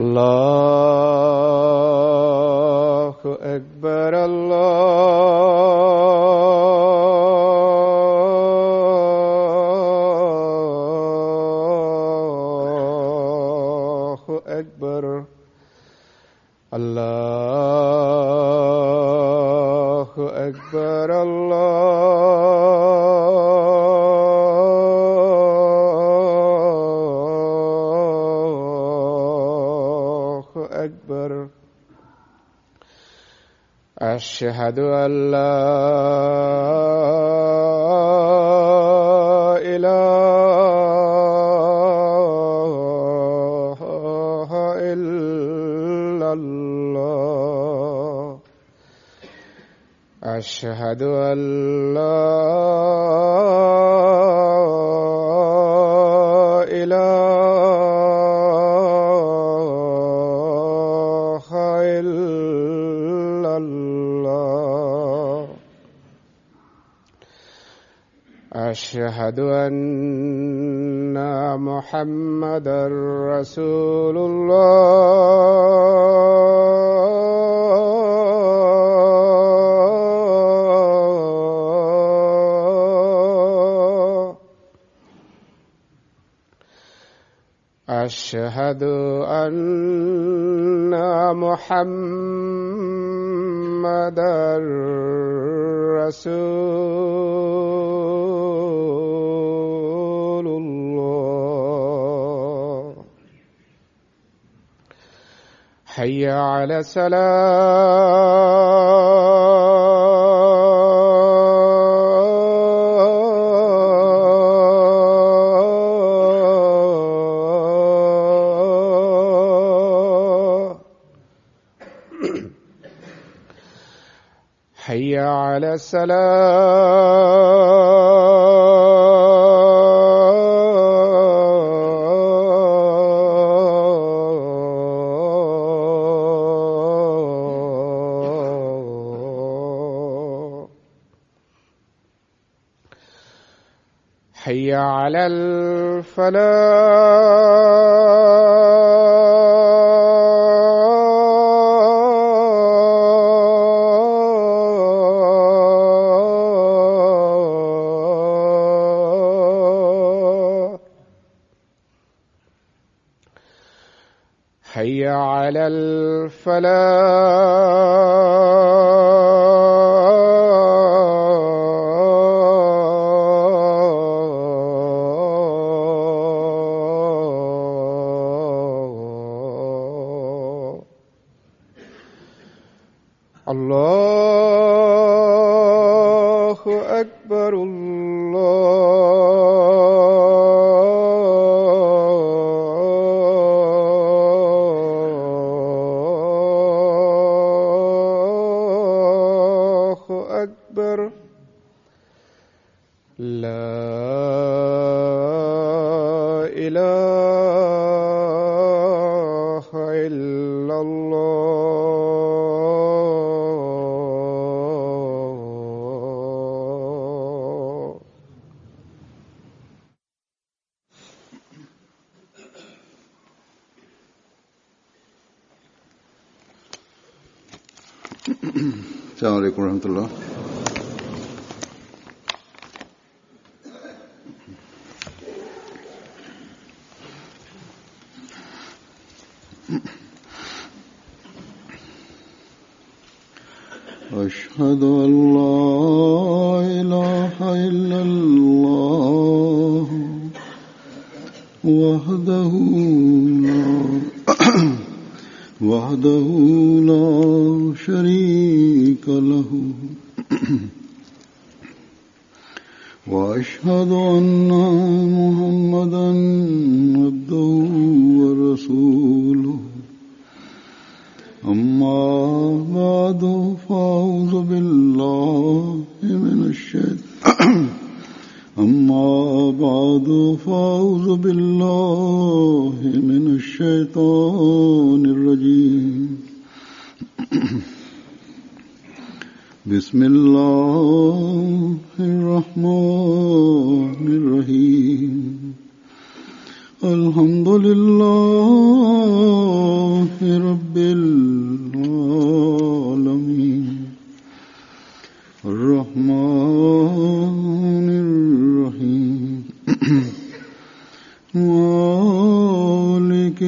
الله أكبر الله أكبر الله أكبر الله أكبر. أشهد أن لا إله إلا الله. أشهد أن لا إله إلا الله. أشهد أن محمدا رسول الله. أشهد أن محمدا رسول الله. حي على الصلاة. حي على الصلاة. حي على الفلاح. حي على الفلاح. الله أكبر الله أكبر. لا إله إلا الله. السلام عليكم ورحمة الله. أشهد أن لا إله إلا الله وحده لا شريك له. وأشهد أن محمدا عبده ورسوله. أما بعد فأعوذ بالله من الشيطان الرجيم. بسم الله الرحمن الرحيم. الحمد لله رب العالمين الرحمن الرحيم مالك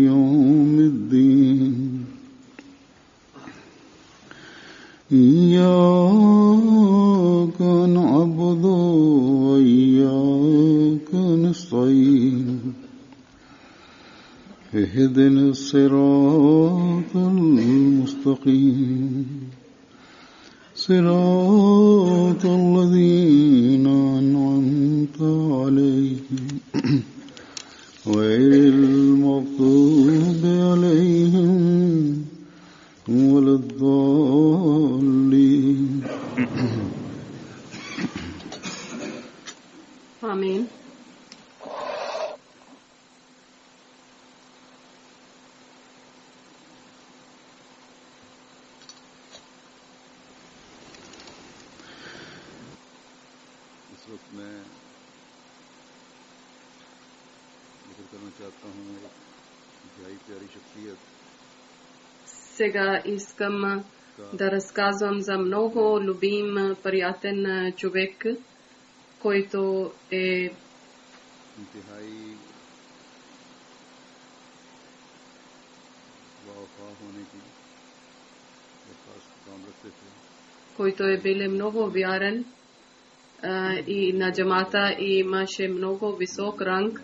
يوم الدين إياك نعبد وإياك نستعين اهدنا الصراط المستقيم صراط الذين أنعمت عليهم غير المغضوب عليهم ولا الضالين آمين. इस वक्त मैं जिक्र करना चाहता हूँ एक इंतहाई प्यारी शख्सियत Сега искам да разказвам за много любим, приятен човек, който е इंतहाई वाफा होने की खास काम रखते थे който е бил много вярен и на джамата и имаше много висок ранг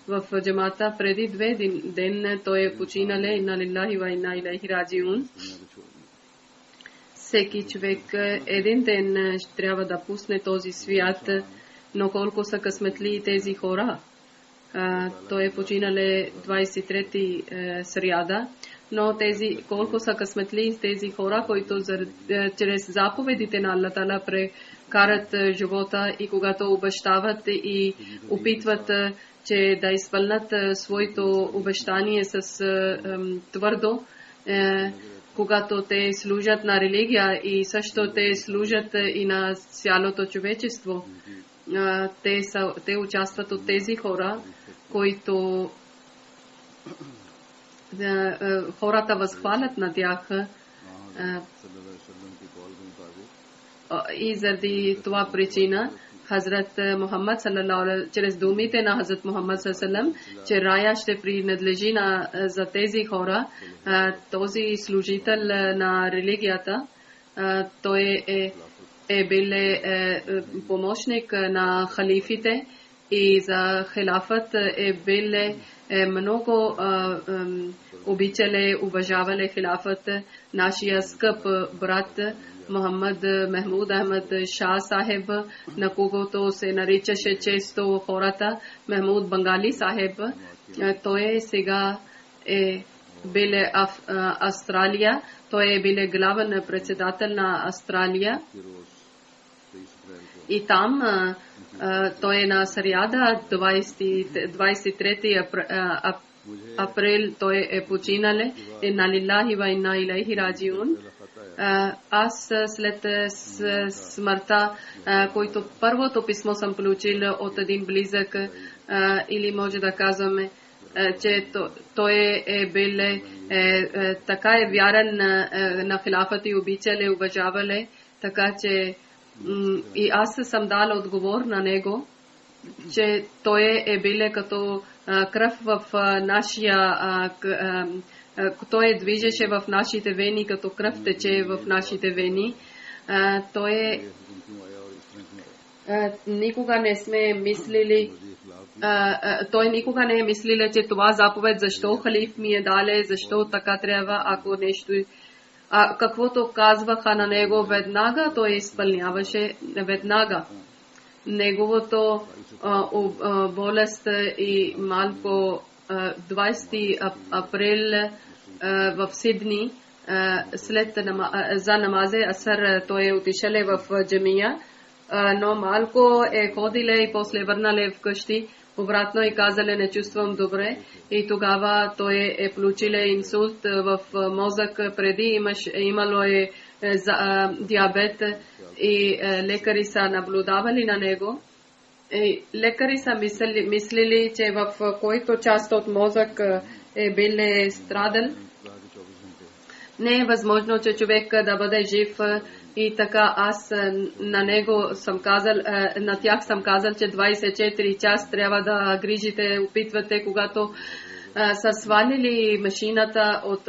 в джамата. Преди 2 ден той е починале. Инна лилахи ва инна илайхи раджиун. Всеки човек един ден ще трябва да пусне този свят, но колко са късметли тези хора. Той е починале 23-ти сряда, но тези колко са късметли тези хора, които чрез заповедите на Аллах Таала прекарат живота и когато обещават и опитват че да изпълнят своето обещание с твърдо, когато те служат на религия и също те служат и на цялото човечество. Те участват от тези хора, които хората възхвалят на тях и заради това причина Хазрат Мухаммад салалалаху чрез думите на Хазрат Мухаммад салалалаху че рая ще принадлежи за тези хора. Този служител на религията, той е бил помощник на халифите и за хилафът е бил много обичале, уважавале хилафът. Нашия скъп брат Мухаммад Мехмуд Ахмад Шах Сахеб, на когото се наричаше често хората Мехмуд Бангали Сахеб, той сега е бил в Австралия. Той е бил главен председател на Австралия и там той е на сряда 23 април той е починале. Инна лилахи ва инна илайхи раджиун. Аз след смъртта, който първото писмо съм получил от един близък, или може да казваме, че той е бил така е вярен на хилафът и обичале, уважавале, така че и аз съм дала отговор на него, че той е бил като кръв в нашия той движеше в нашите вени, като кръв тече в нашите вени. Той никога не сме мислили, той никога не е мислил, че това заповед, защо халиф ми е дале, защо така трябва, ако нещо. Каквото казваха на него веднага, той изпълняваше веднага. Неговото болест и малко 20 април в Сидни след за намазе асър той е отишъл в джамия, но малко е ходиле и после върнале вкъщи обратно и казале не чувствам добре и тогава той е получиле инсулт в мозък. Преди имало е диабет и лекари са наблюдавали на него лекари са мислили, че в който част от мозък бил страдал, не е възможно, че човек да бъде жив. И така аз на тях съм казал, че 24 час трябва да грижите, опитвате, когато са свалили машината от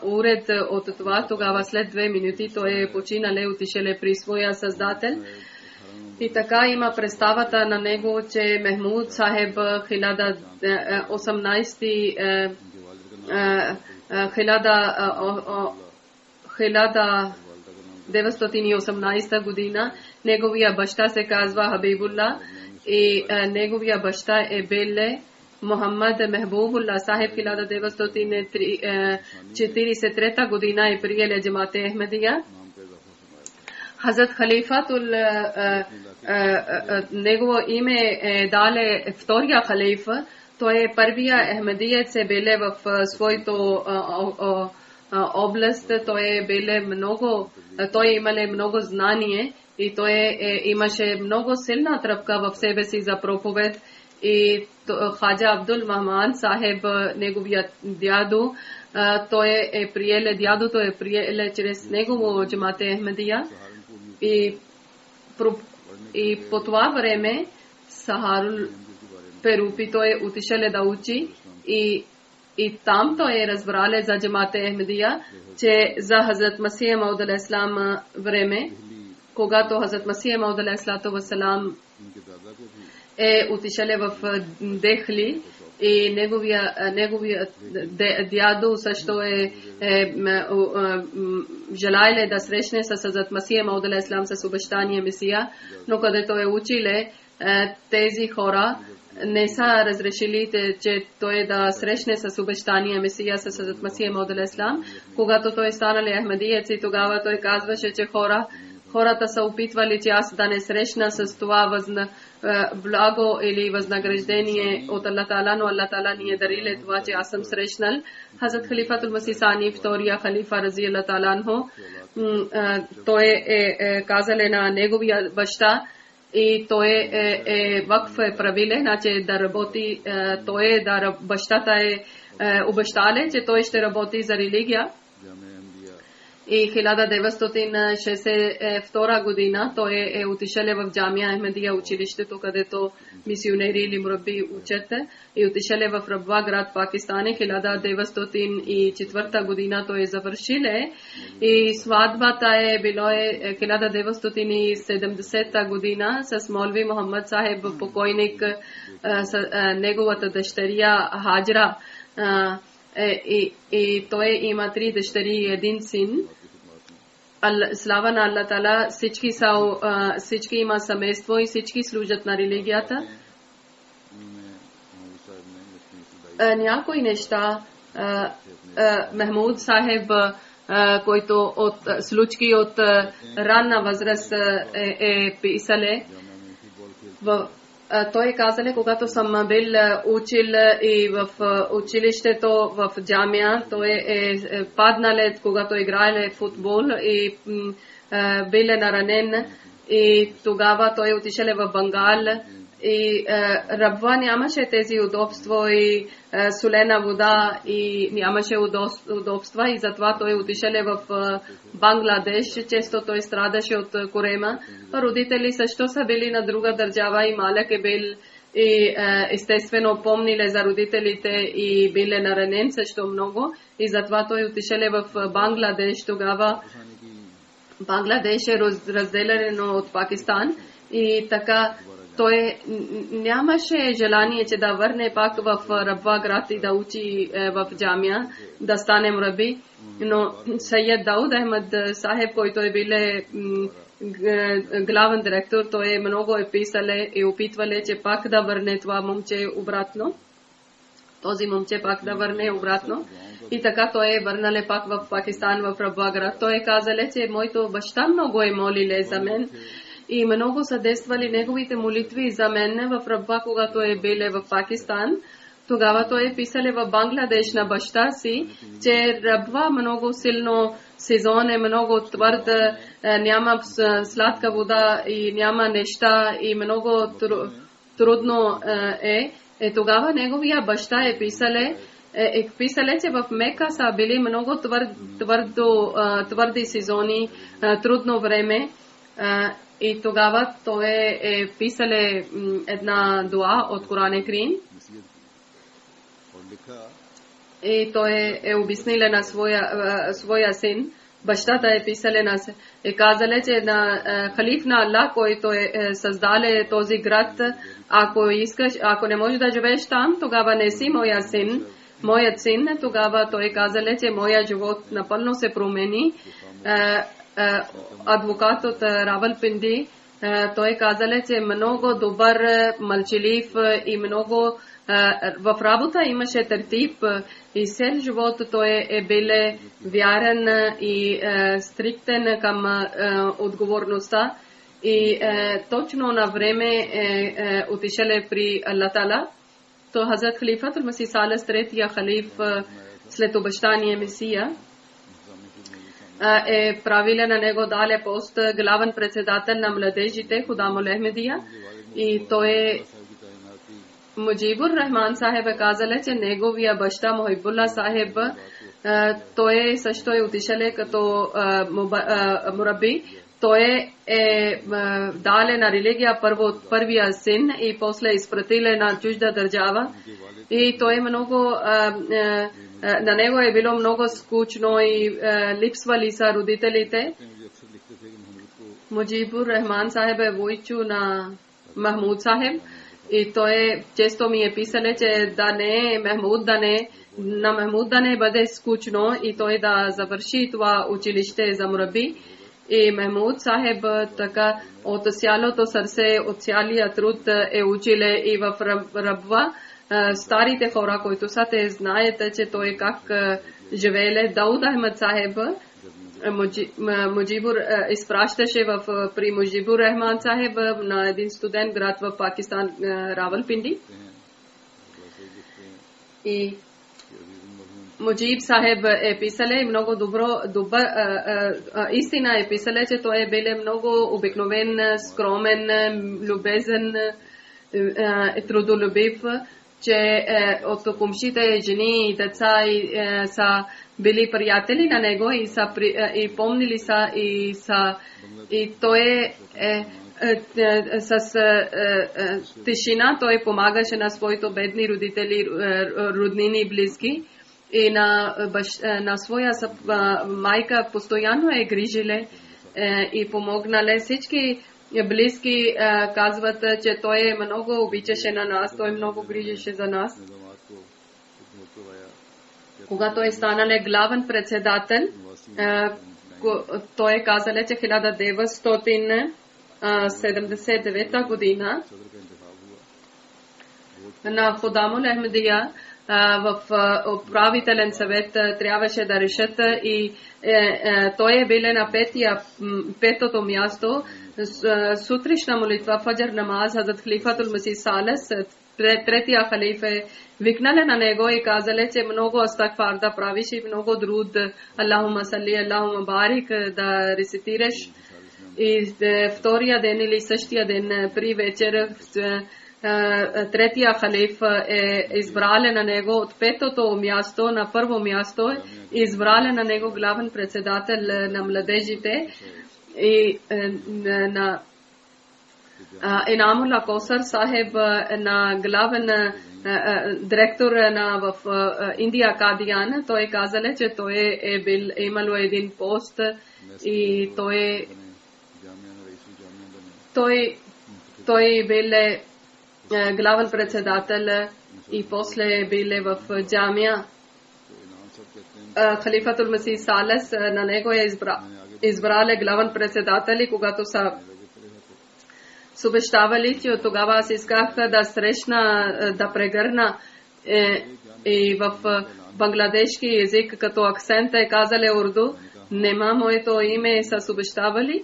уред от това, тогава след 2 минути той е починал, отишел при своя създател. И така има представата на него, че Мехмуд Сахеб 1918 година, неговия баща се казва Хабибулла и неговия баща е Беле Мохаммад Мехбубулла Сахеб. 1943 година е приел Джамат-е Ахмадия. Хазрат Халифатул негово име дале втория халифа. Той е първия ахмадиец, беле в своето област. Той имале много знание и той имаше много силна тръпка в себе си за проповед. И Хаджа Абдул Махман Сахеб, неговият дядо, той е приел, дядото е приел чрез негово Джамат-е Ахмадия. И по това време Сахарул Перупи той отишел да учи и там той разбрал за Джамат-е Ахмадия, че за Хазрат Масих Мауд алейхиссалам време, когато Хазрат Масих Мауд алейхиссалам е отишел в Дехли и неговия дядо също желаеле да срещне с Хазрат Масих Мауд алейхиссалам с обещания Месия, но където е училе, тези хора не са разрешили, че той да срещне с обещания Месия с Хазрат Масих Мауд алейхиссалам. Когато той станал ахмадиец, и тогава той казваше, че хората са опитвали, че аз да не срещна с това благо или възнаграждение от Аллах Таала, но Аллах Таала ни е дарил това, че аз съм срещнал. Хазрат Халифатул Масих Сани, втория халифа рази Аллах Таала анху, той е казал на неговия баща и той е вакф правиле, значи да работи, бащата е обещале, че той ще работи за религия. И 1962 година той е отишъл в Джамия Ахмадия училището, където мисионери или мурабби учат, и отишъл в Рабва град, Пакистан. 1904 година той е завършил и сватбата е било 1970 година с Молви Мохаммад Сахеб, покойник, неговата дъщеря Хаджра. И той има 3 дъщери и 1 син. Слава на Аллах Таала, всички има семейство и всички служат на религията. Някои неща Мехмуд Сахеб, който от случки от ранна възраст е писале. Той казале, когато съм бил учил и в училището в Джамия, той е паднал, когато играел футбол и бил наранен, и тогава той отишъл в Бенгал и Рабва нямаше тези удобства и солена вода и нямаше удобства, и затова той отишъл в Бангладеш. Често той страдаше от корема. Родители също са били на друга държава и малък е бил и естествено помниле за родителите и бил наранен също много, и затова той отишъл в Бангладеш. Тогава Бангладеш е разделено от Пакистан и така той нямаше желание, че да върне пак в Рабва град и да учи в Джамия, да стане мраби. Но Сайед Дауд Ахмад Сахеб, който е бил главен директор, той много е писале и опитвале, че пак да върне това момче обратно. Този момче пак да върне обратно. И така той е върнале пак в Пакистан, в Рабва град. Той е казале, че моето баща много е молиле за мен и много са действали неговите молитви за мен в Рабва, когато е бил в Пакистан. Тогава той е писал в Бангладеш на баща си, че Рабва много силно сезон е, много твърд, няма сладка вода и няма неща и много трудно тогава неговия баща писале, че в Мека са били много твърди сезони, трудно време. И тогава той писале една дуа от Коран Крим. И той обяснил на своя син. Бащата писале нас. Казале, че на халиф на Аллах, който създале този град, ако не можеш да живееш там, тогава не си моят син. Тогава той казале, че моя живот напълно се промени. Адвокат от Равалпинди, той казале, че много добър, мълчалив и много в работа имаше тертип и цел живот той бил вярен и стриктен към отговорността и точно на време отишел при Аллах Таала. То Хазрат Халифатул Масих Салес, третия халиф след обещания Месия, правиле на него дале пост главен председател на младежите Худамул Ахмедия и той Муджибур Рахман Сахеб казале, че неговия баща Мухибулла Сахеб той също отишел като мураби. Той дале на религия първия син и после изпратиле на чужда държава и той много на него било много скучно и липсвали са родителите. Муджибур Рахман Сахеб войчу на Махмуд Сахеб и той често ми писале, че на Махмуд да не бъде скучно и той да завърши това училище за мураби. И Махмуд Сахеб така от цялото сърце, от цялия труд училе и в Рабва. Старите хора, които са те знаете, че той как живееле. Дауд Ахмед Сахеб Муджибур изпращаше при Муджибур Рахман Сахеб на един студент град в Пакистан, Равалпинди. И Муджиб Сахеб писале много добър истина писале, че той бил много обикновен, скромен, любезен, трудолюбив, че от комшите жени и деца са били приятели на него и помнили са и той с тишина той помагаше на своите бедни родители, роднини и близки. И на своя майка постоянно грижиле и помогнале. Всички близки казват, че той много обичаше на нас, той много грижеше за нас. Когато станале главен председател, той казале, че 1979 година на Худамул Ахмедия в управителен съвет трябваше да решат и той бил на петото място. Сутришна молитва, фаджр намаз, Хазрат Халифатул Масих Салес, третия халиф викнале на него и казале, че много астагфар да правиш и много друд, Аллахума салли, Аллахума барик да рецитираш. И втория ден или същия ден при вечер третия халиф избрале на него от петото място на първо място, избрале на него главен председател на младежите и на Инамулла Косар Сахеб на главен директор в Индия Кадиян. Той казале, че той имало един пост и той бил главен председател и после бил в джамия. Халифатул Масих Салес на него избрале главен председател и когато са обещавали, че от тогава аз исках да срещна, да прегърна и в бангладешки език като акцент казале урду, нема моето име са обещавали.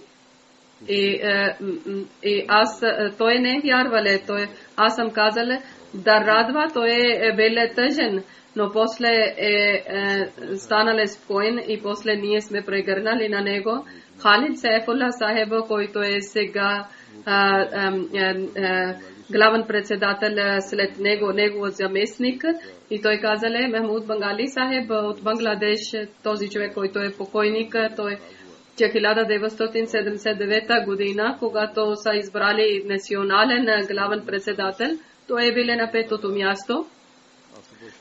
И аз, той не вярвале, аз съм казала да радва, той бил тъжен, но после станале спокоен и после ние сме прегърнали на него. Халид Сайфулла Сахеб, който сега главен председател след него, неговият заместник. И той казале, Мехмуд Бангали Сахеб от Бангладеш, този човек, който е покойник, той че 1979 година, когато са избрали национален главен председател, той е бил на петото място.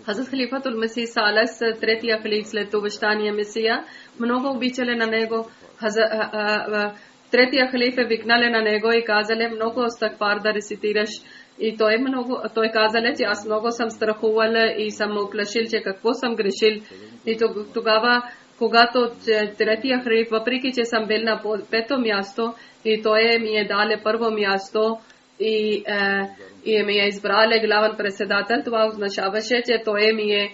Хазрат Халифатул Месих Салес, третия халиф след обещания Месия, много обичали на него. Третия халиф е викнале на него и казале много астагфар да рецитираш. И той казале, че аз много съм страхувал и съм оплашил, че какво съм грешил. И тогава, когато третия халиф, въпреки че съм бил на пето място, и той ми е дале първо място и ми е избрале главен председател, това означаваше, че той ми е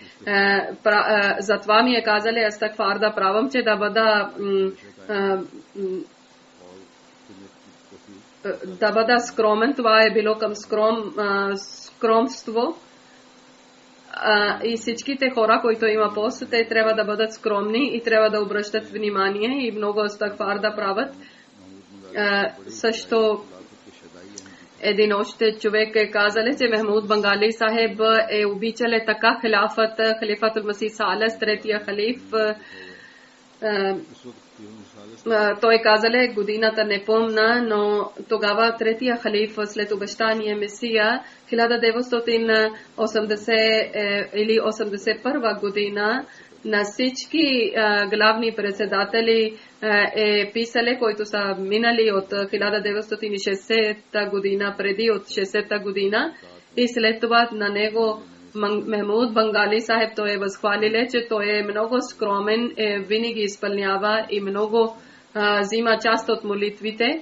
затова ми е казале астагфар да правам, че да бъда скромен. Това е било към скромство. И всичките хора, които има пост, те трябва да бъдат скромни и трябва да обръщат внимание и много астагфар да правят. Също един още човек е казале, че Мехмуд Бангали Сахеб е обичале така халифатул Месих Салес, третия халиф. Той казале, годината не помна, но тогава третия халиф след обещание Месия 1980 или 81 година на всички главни председатели е писале, които са минали от 1960 година, преди от 60 година и след това на него Мехмуд Бангали Сахеб той е възхвалиле, че той е много скромен, винаги изпълнява и много взима част от молитвите.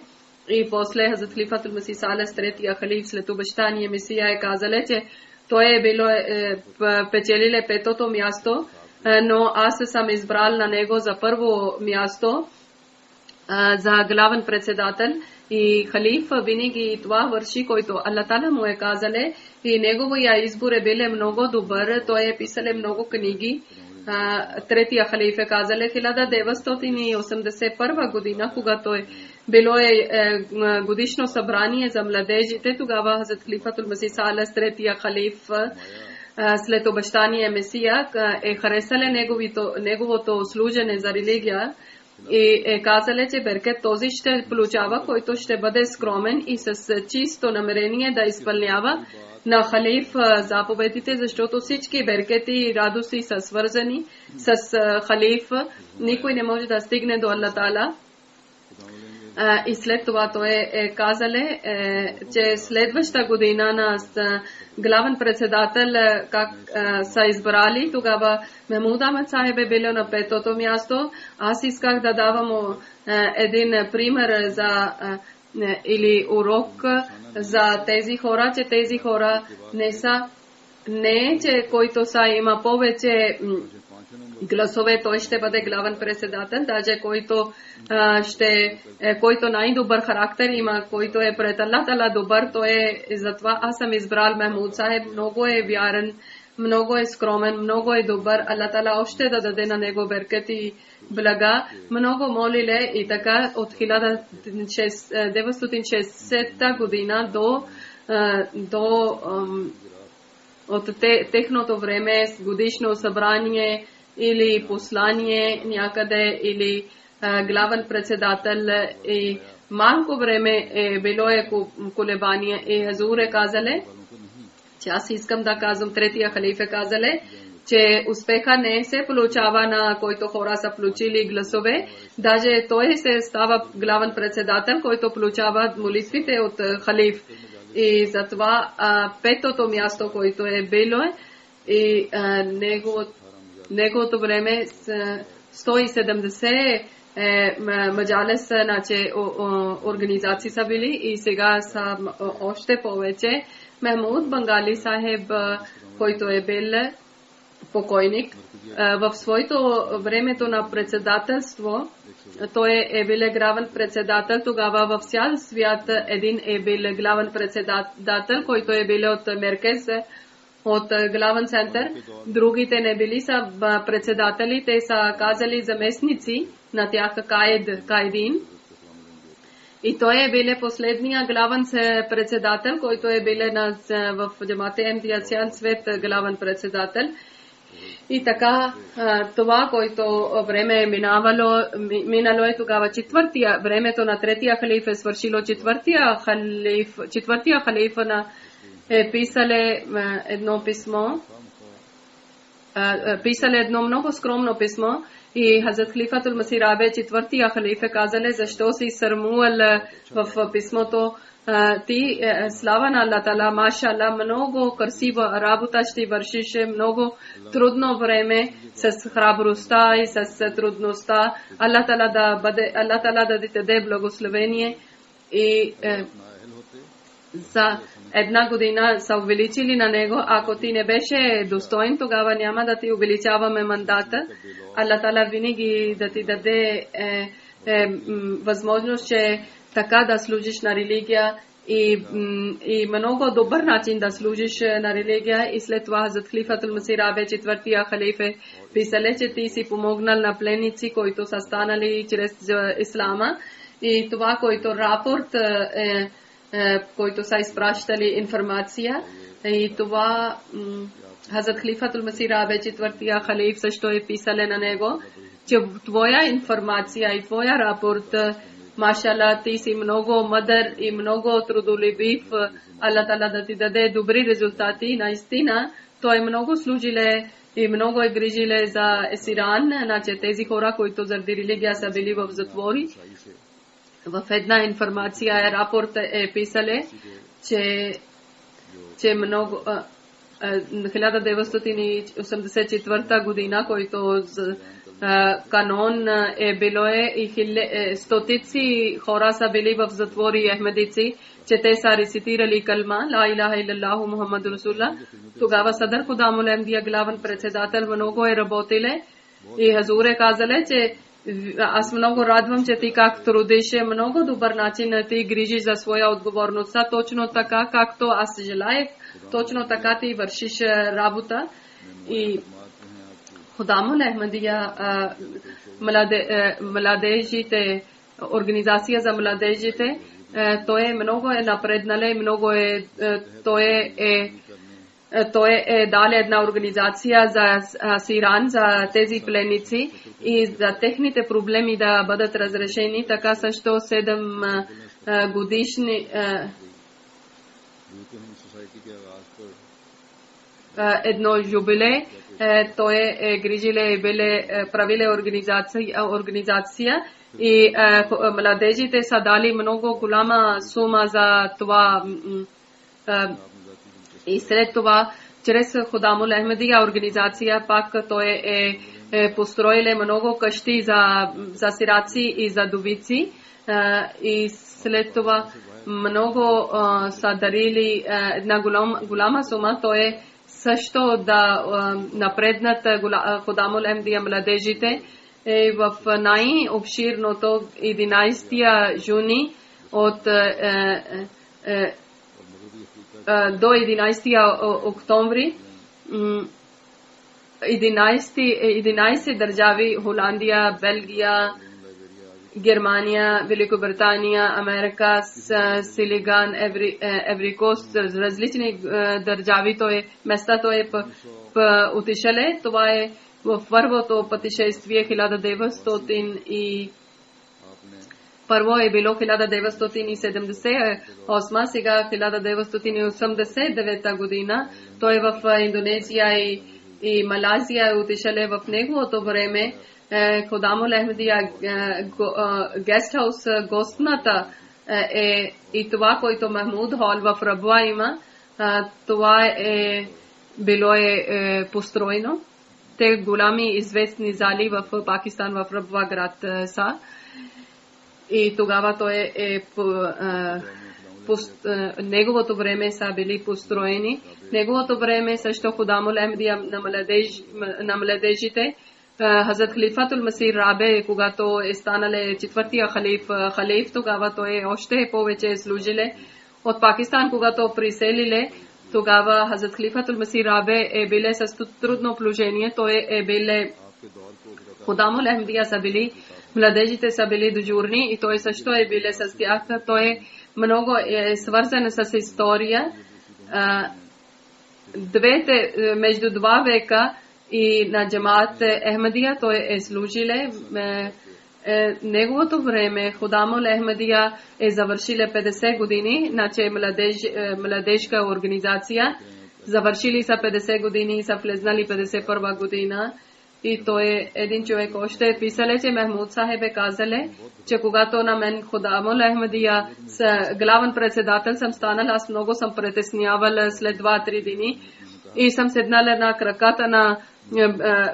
И после Хазрат Халифатул Месих Салес, третия халиф след обещание Месия е казале, че той е било печелиле петото място, но аз съм избрал на него за първо място за главен председател. И халиф винаги това върши, който Аллах Тала му е казале, и неговия избор е бил много добър. Той е писале много книги. Третия халиф е казале 1981 година, когато било годишно събрание за младежите. Тогава Хазрат Халифатул Месих Салес, третия халиф след обещание Месия, е харесале неговото служене за религия и е казале, че беркет този ще получава, който ще бъде скромен и с чисто намерение да изпълнява на халиф заповедите, защото всички беркети и радости са свързани с халиф. Никой не може да стигне до Аллах Тала. И след това той е казале, че следваща година на главен председател как са избрали, тогава Мехмуд Ахмед Сахеб е бил на петото място. Аз исках да давам един пример или урок за тези хора, че тези хора не че който са има повече гласове, той ще бъде главен председател, даже който най-добър характер има, който е пред Аллах Тала добър, то е затова аз съм избрал Мехмуд Сахеб, много е вярен, много е скромен, много е добър. Аллах Тала още да даде на него беркет и блага. Много молиле и така от 1960 година до от техното време годишно събрание или послание някъде или главен председател и малко време било колебание и Хазур е казале, че аз искам да казвам, третия халиф е казале, че успеха не се получава на който хора са получили гласове, даже той се става главен председател, който получава молитвите от халиф. И затова петото място, което е било и неговото време 170 маджалес, значи организации са били и сега са още повече. Мехмуд Бангали Сахеб, който е бил покойник, в своето времето на председателство, той е бил главен председател. Тогава в цял свят един е бил главен председател, който е бил от Меркез, от главен център. Другите не били са председатели, те са казали заместници на тях каедин. И той биле последния главен председател, който биле в Джамат Ахмадия цял свет главен председател. И така, това, което време е минало е тогава времето на третия халиф е свършило. Четвъртия халиф е писале едно писмо, писале едно много скромно писмо и Хазрат Халифатул Масих Абе, четвъртия халиф, е казале, защо си сърмувал в писмото. Ти, слава на Аллах Тала, маша Аллах, много красива работа ще вършиш, много трудно време с храбростта и с трудността. Аллах Тала да ти даде благословение и за една година са увеличили на него. Ако ти не беше достоен, тогава няма да ти увеличаваме мандата. Аллах Тала винаги да ти даде възможност, че така да служиш на религия и много добър начин да служиш на религия. И след това Хазрат Халифатул Масих Абе, четвъртия халиф, е писале, че ти си помогнал на пленници, които са станали чрез ислама. И това, който рапорт който са изпращали информация. И това Хазрат Халифатул Масих Абе, четвъртия халиф, също е писале на него, че твоя информация и твоя рапорт, машалlah, ти си много мъдър и много трудолюбив. Аллах Тала да ти даде добри резултати. Наистина, той много служиле и много е грижиле за есиран, значи тези хора, които заради религия са били в затвори. В една информация рапорт е писале, че много 1984 година, който канон е било и стотици хора са били в затвори ахмедици, че те са рецитирали калма ла илаха илаллаху Мухаммад Расулуллах. Тогава Садар Худамул Ахмадия, главен председател, много е работиле и Хазур е казале, че аз много радвам, че ти как трудиш, много добър начин ти грижиш за своя отговорност. Точно така, както аз желаех, точно така ти вършиш работа. И Худамул Ахмадия, младежите, организация за младежите, той е много напреднале, много той е дали една организация за Сиран, за тези пленници и за техните проблеми да бъдат разрешени. Така също 7 годишни едно юбиле, той е грижиле и правиле организация и младежите са дали много голяма сума за това. И след това, чрез Худамул Ахмадия организация, пак той е построили много къщи за сираци и за довици. И след това много са дарили една голяма сума. Той също да напреднат Худамул Ахмадия младежите в най-обширното 11 юни от до 11 октомври 11 държави, Холандия, Белгия, Германия, Великобритания, Америка, Силиган, Еврикост, различни държави, места той е отишеле. Това е в първото пътешествие 1900 първо е било 1978, сега 1989 година. Той в Индонезия и Малайзия е отишеле в неговото време. Худамул Ахмадия гестхаус, гостната е и това, което Махмуд Хол в Рабуа има, това е било построено. Те голями известни зали в Пакистан, в Рабуа град са. И тогава той неговото време са били построени. Неговото време също Худамул Ахмадия на младежите. Хазрат Халифатул Масих Абе, когато е станале четвъртия халиф, тогава той още повече служиле. От Пакистан, когато приселиле, тогава Хазрат Халифатул Масих Абе е биле с трудно положение. Той е биле Худамул Ахмадия са били Младежите са били дежурни и той също е биле с тях. Той е много свързан с история. Между 2 века и на джамаат Ахмадия той е служиле. Неговото време Худамул Ахмадия е завършиле 50 години, значи младежка организация. Завършили са 50 години и са влезнали 51 година. И той е един човек още е писале, че Мехмуд Сахеб е казале, че когато на мен Худамул Ахмадия с главен председател съм станал, аз много съм притеснявал след 2-3 дни и съм седнала на краката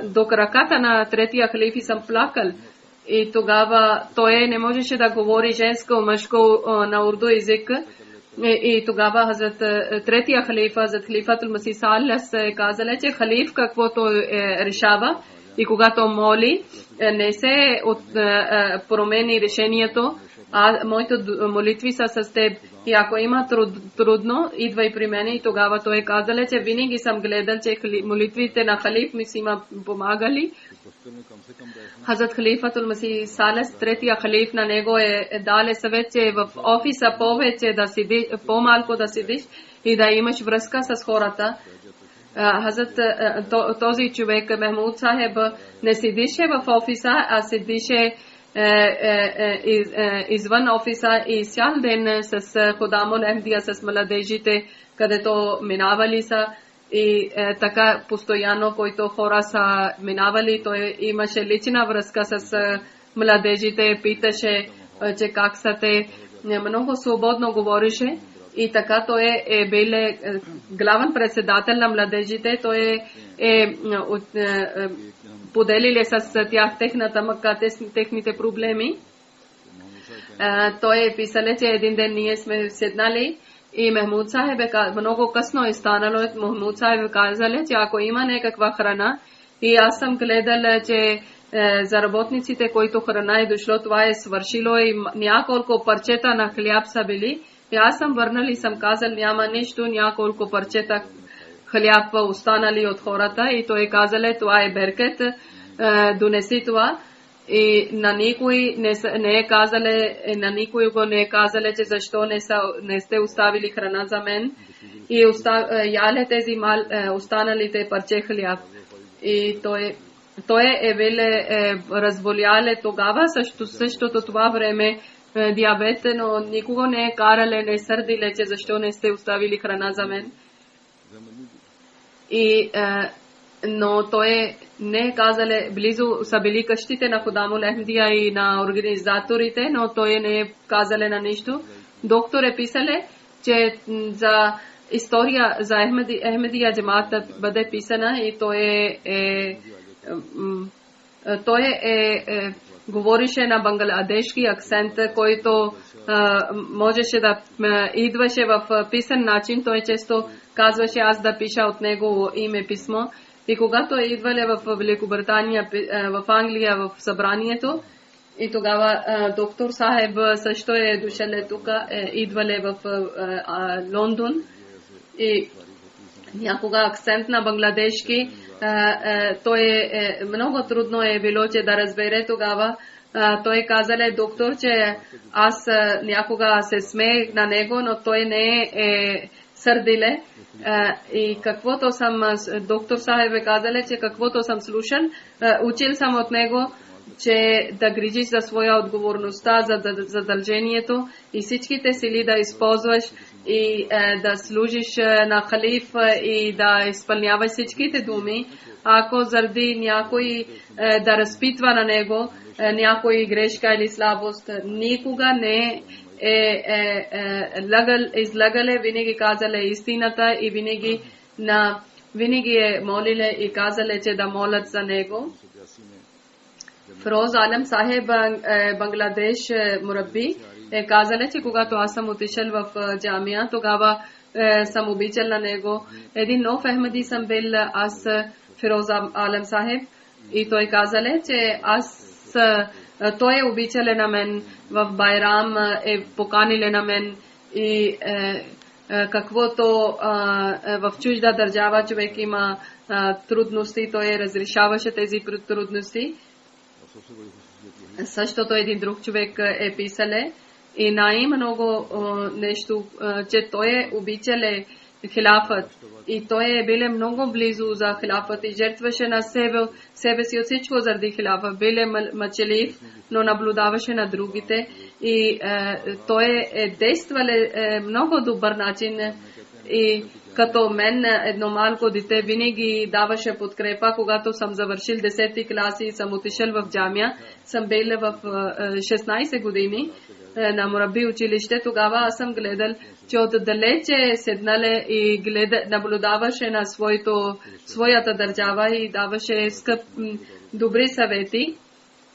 до краката на третия халиф и съм плакал. И тогава той не можеше да говори женско, мъжко на урду език. И тогава третия халифа, зад халифатул Масих Салес е казале, че халиф каквото решава и когато моли, не се промени решението, а моите молитви са с теб. И ако има трудно, идвай при мен. И тогава той казале, че винаги съм гледал, че молитвите на халиф ми си има помагали. Хазрат халифатул Масих Салес, третия халиф, на него е дале съвет, че в офиса повече да седиш, по-малко да седиш и да имаш връзка с хората. Хазрат този човек, Мехмуд Сахеб, не седише в офиса, а седише извън офиса и цял ден с Худамул Ахмадия, с младежите, където минавали са. И така постоянно, който хора са минавали, той имаше лична връзка с младежите, питаше, че как са те, много свободно говореше. И така той е бил главен председател на младежите, той е поделили с тях техната мъка, техните проблеми. Той е писале, че един ден ние сме седнали и Мехмуд Сахеб много късно е станало. Мехмуд Сахеб казале, че ако има някаква храна, и аз съм гледал, че за работниците, които храна е дошло, това е свършило и няколко парчета на хляб са били. И аз съм върнал и съм казал, няма нищо, няколко парчета хляб останали от хората. И той казале, това е беркет, донеси това. И на никой не е казале, че защо не сте оставили храна за мен. И яле тези останалите парче хляб. И той е бил разболяле тогава, същото това време диабет, но никого не е карале, не сърдиле, че защо не сте оставили храна за мен. Но той не е казале, близо са били къщите на Худамул Ахмадия и на организаторите, но той не е казале на нищо. Доктор е писале, че за история за Ахмадия джамаата бъде писана и той говорише на бангладешки акцент, който можеше да идваше в писан начин. Той често казваше аз да пиша от него име писмо. И когато идвали в Великобритания, в Англия, в събранието, и тогава доктор Сахеб също е дошъл тук, идвали в Лондон. И някога акцент на бангладешки, той много трудно е било, че да разбере тогава. Той казале доктор, че аз някога се смеех на него, но той не е сърдиле. И каквото съм, доктор Сахеб казале, че каквото съм слушал, учил съм от него, че да грижиш за своя отговорността, за задължението и всичките сили да използваш и да служиш на халиф и да изпълняваш всичките думи. Ако заради някой да разпитва на него някой грешка или слабост, никога не излагале, винаги казале истината и винаги е молиле и казале, че да молят за него. Фироз Алам Сахеб, Бангладеш мурабби, е казале, че когато аз съм отишъл в джамия, тогава съм обичал на него. Един нов Ахмади съм бил аз, Фироз Алам Сахеб, и той казале, че той е обичале на мен в Байрам, е поканиле на мен и каквото в чужда държава човек има трудности, той разрешаваше тези трудности. Същото един друг човек е писале и най-много нещо, че той е обичале хилафът и той е биле много близо за хилафът и жертваше на себе си от всичко заради хилафа. Биле мъчелив, но наблюдаваше на другите и той е действале много добър начин и като мен едно малко дете винаги даваше подкрепа, когато съм завършил 10 класи и съм отишъл в джамия. Съм бил в 16 години на Мураби училище. Тогава аз съм гледал, че отдалече седнале и наблюдаваше на своята държава и даваше добри съвети,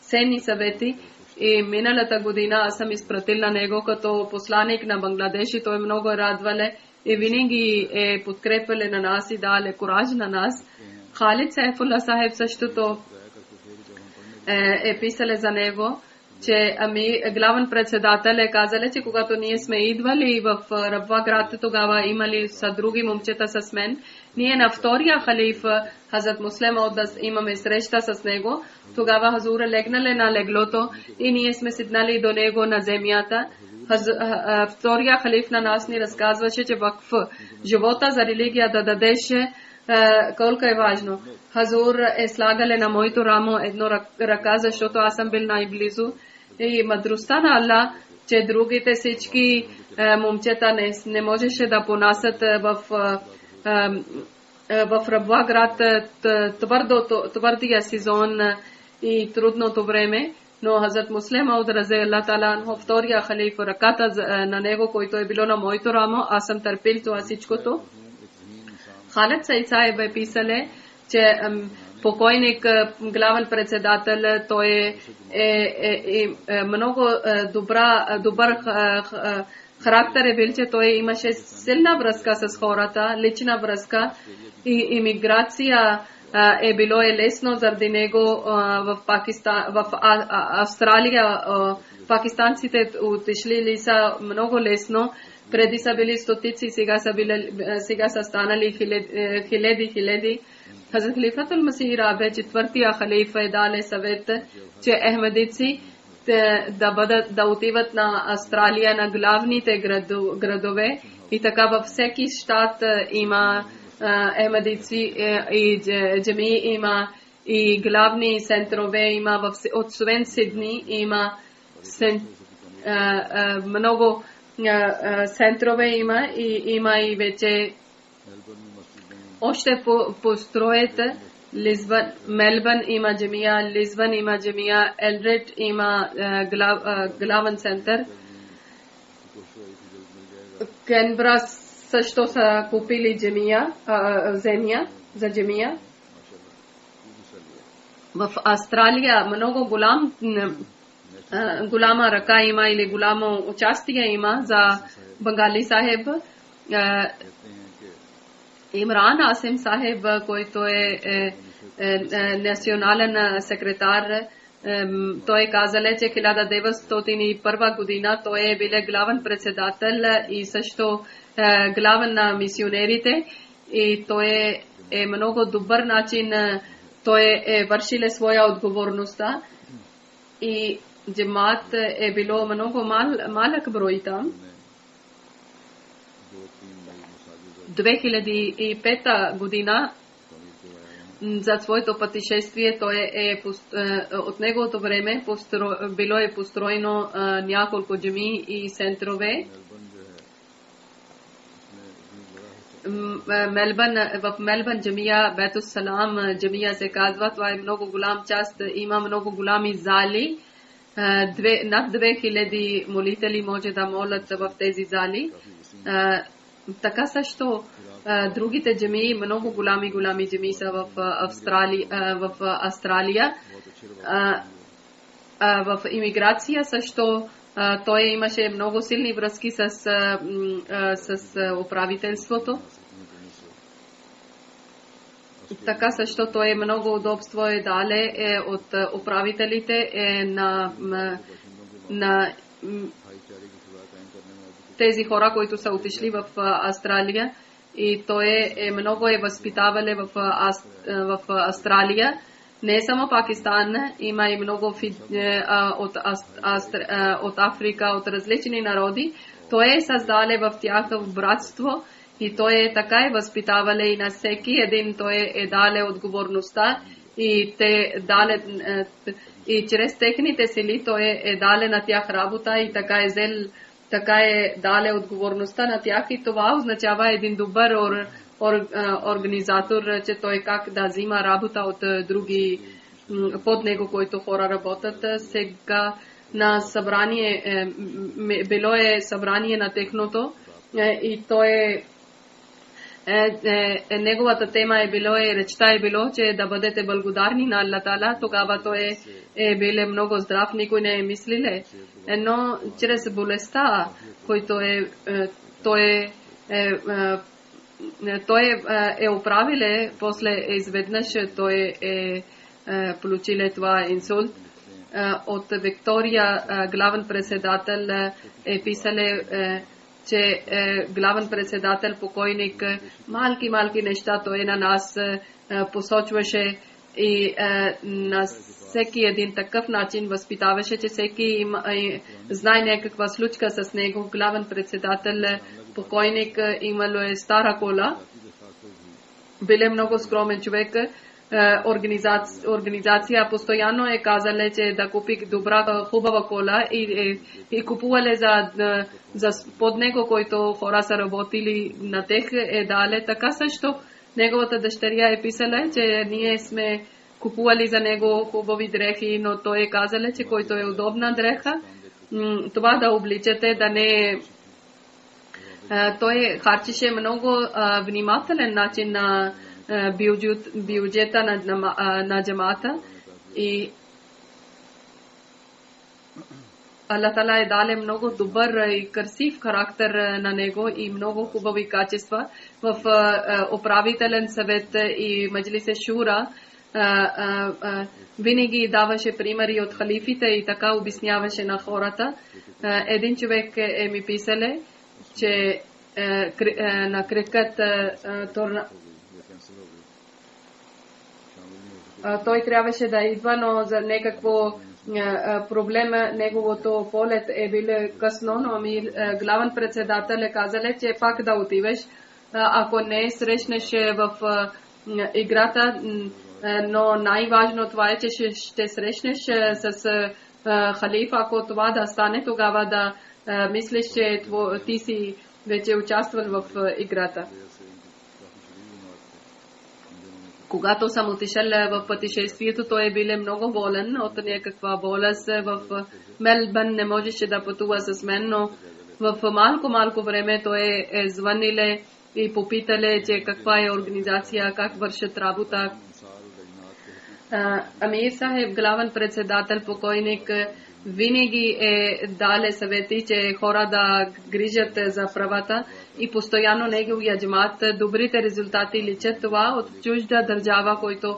ценни съвети. И миналата година аз съм изпратил на него като посланик на Бангладеш и той много радвале и винаги е подкрепале на нас и дале кураж на нас. Халид Сайфулlah Сахеб същото е писале за него, че главен председател е казале, че когато ние сме идвали в Рабва град, тогава имали са други момчета с мен. Ние на втория халифа, Хазрат Муслем Ауд, имаме среща с него. Тогава Хазура легнале на леглото и ние сме седнали до него на земята. Втория халиф на нас ни разказваше, че в живота за религия да дадеше колко е важно. Хазур е слагале на моето рамо едно ръка, защото аз съм бил най-близо. И мъдростта на Аллах, че другите всички момчета не можеше да понасят в Рабва град твърдия сезон и трудното време. Но Хазрат Муслем Ауд разиаллаху таала анху, втория халиф, ръката на него, който е било на моето рамо, аз съм търпил това всичкото. Халид Сайф е писале, че покойник главен председател, той е много добър характер е бил, че той имаше силна връзка с хората, лична връзка и имиграция е било лесно заради него в Австралия. Пакистанците отишли ли са много лесно. Преди са били стотици, сега са станали хиляди. Хазрат Халифатул Масих Рабе, четвъртия халифа, е дале съвет, че ахмедици да отиват на Австралия, на главните градове и така във всеки щат има ахмедици и джами има и главни центрове има, освен Сидни има много центрове има и вече още построят. Мелбърн има джамия, Лисбън има джамия, Елдред има главен център. Кенбра също са купили земя за джамия. В Австралия много голяма ръка има или голямо участие има за Бангали Сахеб. Имран Асим Сахеб, който е национален секретар, той казале, че 1901 година той е бил главен председател и също главен на мисионерите и той е много добър начин, той е вършил своя отговорността и джамаат е било много малък брой там. 2005 година за своето пътешествие той от неговото време било е построено няколко джами и центрове. В Мелбърн джамия Бейтус Салам джамия се казва, това е много голям част, има много голями зали, над 2000 молители може да молят в тези зали. Така също другите джамии, много голями джамии са в Австралия. В имиграция също той имаше много силни връзки с управителството. Така също той много удобство дале от управителите на тези хора, които са отишли в Австралия и той много възпитавале в Австралия. Не само Пакистан, има и много от Африка, от различни народи. Той е създале в тях братство и той е така и възпитавале и на всеки един той е дале отговорността и те дале и чрез техните сили той е дале на тях работа и така е дале отговорността на тях и това означава един добър организатор, че той как да взима работа от други под него, които хора работят. Сега на събрание, било е събрание на техното и той неговата тема е било и речта е било, че да бъдете благодарни на Аллах Таала. Тогава той биле много здрав, никой не е мислиле. Но чрез болестта, който той е оправиле, после изведнъж той е получиле това инсулт. От Виктория, главен председател, е писале, че главен председател покойник малки неща той на нас посочваше и на всеки един такъв начин възпитаваше, че всеки знае някаква случка с него. Главен председател покойник имало е стара кола, биле много скромен човек. Организация постоянно е казала, че да купи добра, хубава кола и купували за под него, който хора са работили на тех дале. Така също неговата дъщеря е писала, че ние сме купували за него хубави дрехи, но той е казала, че който е удобна дреха, това да обличате, да не. Той харчеше много внимателен начин на бюджета на джамата и Аллах Таала е дале много добър и красив характер на него и много хубави качества в управителен съвет и маджлисе шура. Винаги даваше примери от халифите и така обясняваше на хората. Един човек ми писале, че на крикът той трябваше да идва, но за някакво проблема неговото полет е било късно, но главен председател е казале, че пак да отиваш, ако не срещнеш в играта, но най-важно това е, че ще срещнеш с халифа, ако това да стане, тогава да мислиш, че ти си вече участвал в играта. Когато съм отишъл в пътешествието, той е бил много болен от някаква болест. В Мелбърн не можеше да пътува с мен, но в малко време той е звъниле и попитале, че каква е организация, как вършат работа. Амир Сахеб, главен председател, покойник, винаги е дале съвети, че хора да грижат за правата и постоянно неговия джамат добрите резултати личат това от чужда държава, който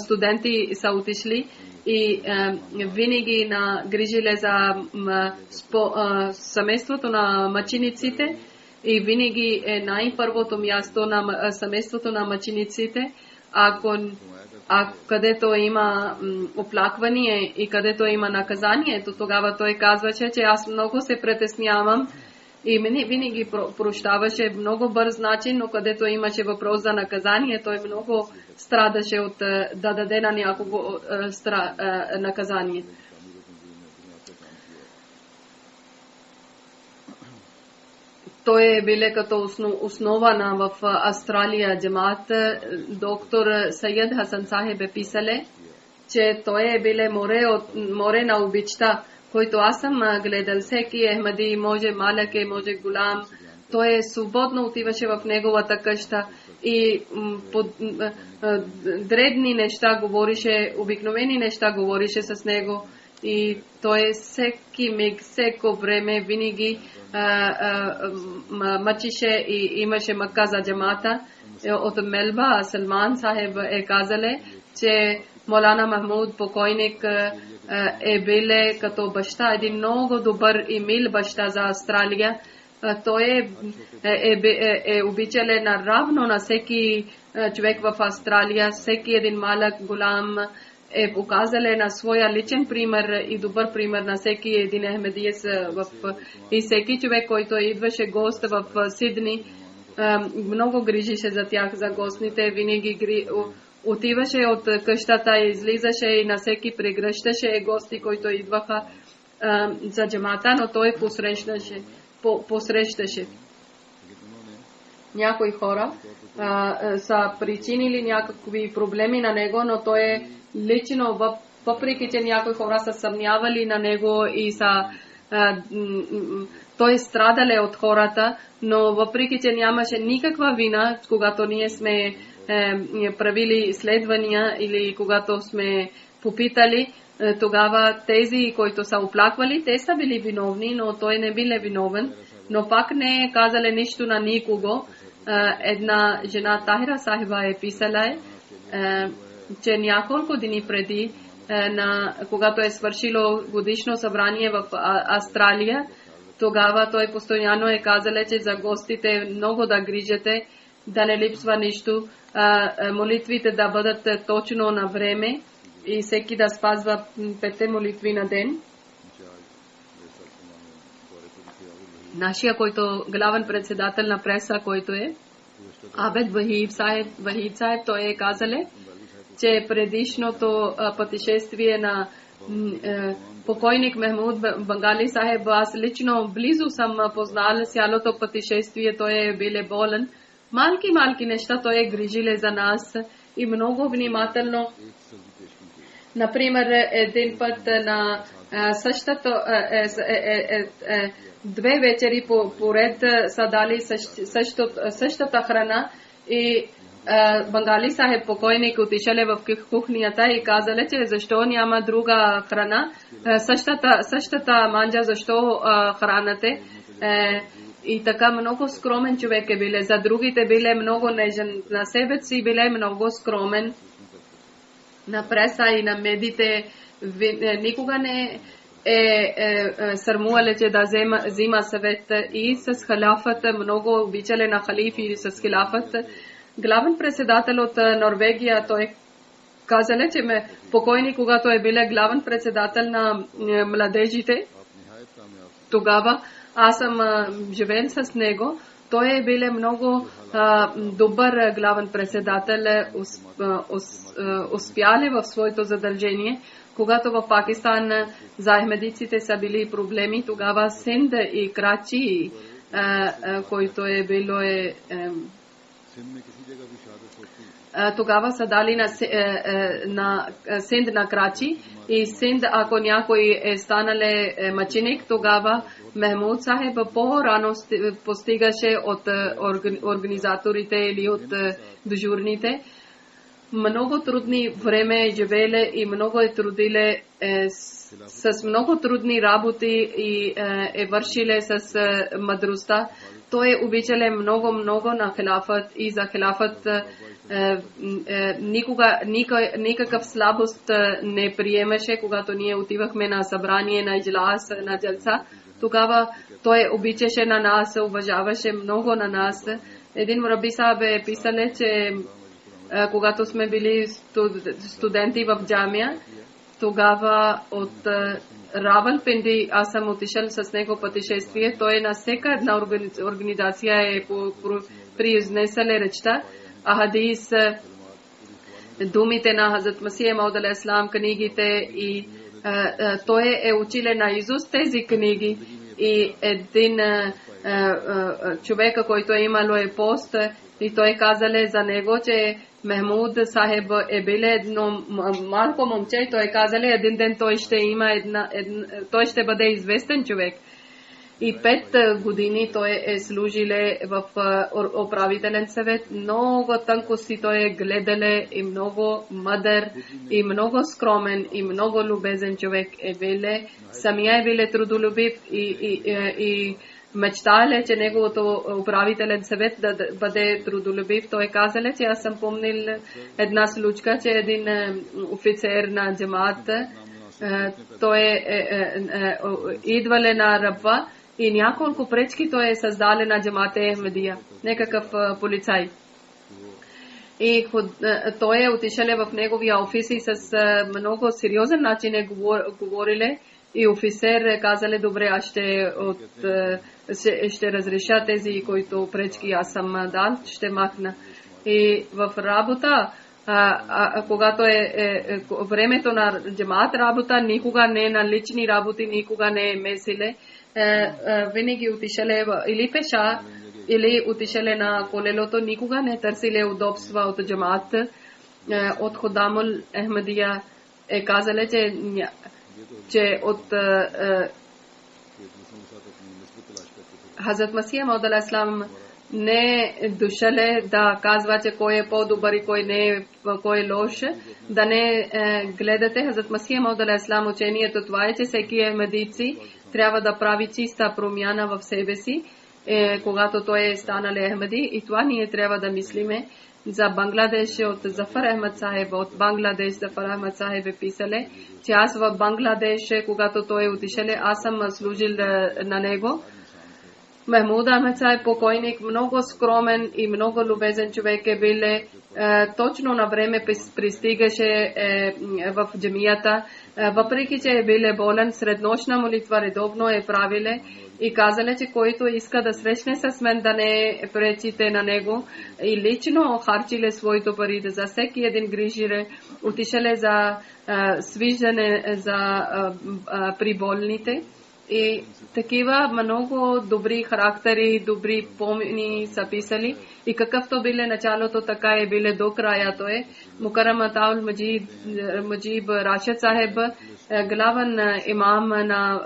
студенти са отишли и винаги грижиле за семейството на мъчениците и винаги е най-първото място на семейството на мъчениците. Където има оплакване и където има наказание, то тогава той казваше, че аз много се притеснявам и винаги прощаваше много бърз начин, но където имаше въпрос за наказание, той много страдаше от да даде на някого наказание. Той е биле като основана в Австралия джамат. Доктор Сайед Хасан Сахеб е писале, че той е биле море на обичта, който аз съм гледал. Всеки Ахмади, може Маляке, може Гулам, той е свободно отиваше в неговата къща и дребни неща говорише, обикновени неща говорише с него и той всеки миг, всеко време винаги мъчише и имаше мъка за джамата. От Мелба Салман Сахеб е казале, че Молана Махмуд покойник е биле като баща, един много добър и мил баща за Австралия. Той е обичале наравно на всеки човек в Австралия, всеки един малък голям е показала на своя личен пример и добър пример на всеки един ахмедиец и всеки човек, който идваше гост в Сидни, много грижише за тях, за гостните, винаги отиваше от къщата, излизаше и на всеки прегръщаше гости, които идваха за джамата, но той посрещаше. Някои хора са причинили някакви проблеми на него, но той е лично, въпреки че някои хора са съмнявали на него и той страдале от хората, но въпреки че нямаше никаква вина, когато ние сме правили изследвания или когато сме попитали, тогава тези, които са оплаквали, те са били виновни, но той не бил виновен, но пак не е казали нищо на никого. Една жена Тахира Сахиба е писала, че няколко дни преди, когато е свършило годишно събрание в Австралия, тогава той постоянно е казал, че за гостите много да грижате, да не липсва нищо, молитвите да бъдат точно на време и всеки да спазва 5 молитви на ден. Нашия, който главен председател на преса, който е Абед Вахид Сахиб, той е казал, че предишното пътешествие на покойник Мехмуд Бангали Сахиб, аз лично близо съм познал цялото пътешествие, той е бил болен. Малки неща той е грижил за нас и много внимателно. Например, един път на две вечери поред са дали същата храна и Бангали Сахиб покойник отишъл в кухнята и казали, че защо няма друга храна, същата манджа, защо храната. И така много скромен човек е бил. За другите бил много нежен, на себе си бил много скромен. На преса и на медите никога не сърмували, че да взима съвет и с халафът, много обичали на халифи с халафът. Главен председател от Норвегия, той казали, че покойник, когато е бил главен председател на младежите, тогава аз съм живен с него. Той е бил много добър главен председател, успяли в своето задължение. Когато в Пакистан за ахмедиците са били проблеми, тогава Синд и Крачи, който е било тогава са дали на Синд на Крачи и Синд, ако някой е станале мъченик, тогава Мехмуд Сахиб по-рано постигаше от организаторите или от дежурните. Много трудни време живееле и много е трудиле с много трудни работи и е вършиле с мъдростта. Той обичале много на хилафът и за хилафът никакъв слабост не приемаше, когато ние отивахме на събрание, на иджлас, на джалса. Тогава той обичаше на нас, уважаваше много на нас. Един мураби сахиб е писал, че когато сме били студенти в джамия, тогава от Равалпинди аз съм отишъл с него пътешествие. Той на всяка една организация е произнесъл речта, ахадис, думите на Хазрат Масих Мауд алейхи салам, книгите и той е учил наизуст тези книги и един човек, който е имало пост и той казал за него, че Мехмуд Сахиб е бил едно малко момче и той казал един ден той ще има той ще бъде известен човек. И 5 години той е служиле в управителен съвет. Много тънкости той е гледале и много мъдър и много скромен и много любезен човек е бил. Самия е бил трудолюбив и мечтале, че неговото управителен съвет да бъде трудолюбив. Той казале, че аз съм помнил една случка, че един офицер на джамаат, той идвале на Рабва и няколко пречки той е създале на джамаат Ахмедия, некакъв полицай. И той е отишъл в неговия офис и с много сериозен начин е говорили и офицер казали, добре, аз ще разреша тези, които пречки аз съм дал, ще махна. И в работа, когато времето на джамаат работа, никога не е на лични работи, никога не е месиле. Винаги отишеле или пеша, или отишеле на колелото, никога не търсиле удобства от джамаат. От Ходамул Ахмадия е казале, че от Хазрат Масия Мауд алейхи салам не дошъл да казва, че кой е по-добър и кой е лош. Да не гледате Хазрат Масия Мауд алейхи салам учението, това е, че всеки ахмадийци трябва да прави чиста промяна в себе си, когато той е станал ахмади. И това ние трябва да мислиме. За Бангладеш от Зафар Ахмад Сахеб, от Бангладеш Зафар Ахмад Сахеб е писале, че аз в Бангладеш, когато той е отишъл, аз съм служил на него. Махмуд Ахмад Сахеб, покойник, много скромен и много любезен човек е бил. Точно на време пристигаше в джамията, въпреки че е бил болен, среднощна молитва редовно е правиле и казале, че който иска да срещне с мен, да не пречите на него, и лично харчиле своето пари, за всеки един грижире, отишеле за свиждане за приболните. И такива много добри характери, добри помни са писали. И какъвто биле началото, така е биле до края. То е Мукаррам Атаул Муджиб Рашид Сахеб, главен имам на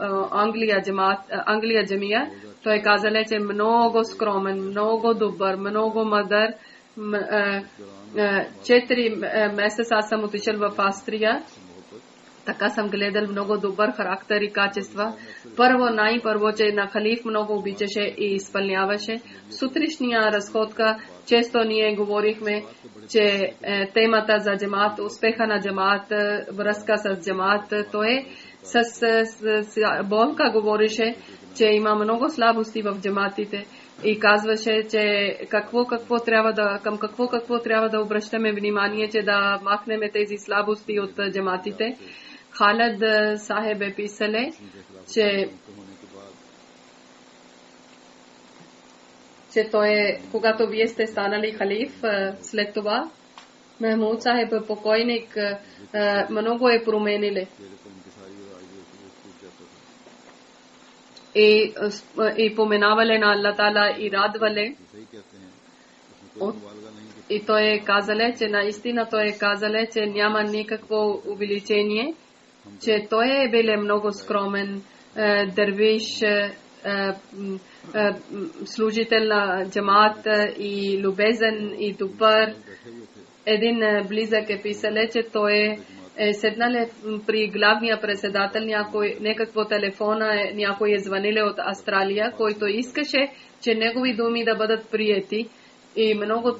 Англия джамия. Той казале, че много скромен, много добър, много мъдър. 4 месеца аз съм отишъл в Австрия. Така съм гледал много добър характер и качества. Най-първо, че на халиф много обичаше и изпълняваше. Сутрешния разходка често ние говорихме, че темата за джамаат, успеха на джамаат, връзка с джамаат, то е с болка говореше, че има много слабости в джамаатите. И казваше, че какво трябва да обръщаме внимание, че да махнем тези слабости от джамаатите. Халид Сахеб е писале, че той е, когато вие сте станали халиф, след това Махмуд Сахеб покойник много е променили. И поменавали на Аллах Таала и радвали. И той е казале, че наистина той е казале, че няма никакво увеличение, че той е бил много скромен дервиш, служител на джамаат и любезен и добър. Един близък е писале, че той е седнал при главния председател, някакво телефона, някой е звънил от Австралия, който искаше, че негови думи да бъдат приети. И много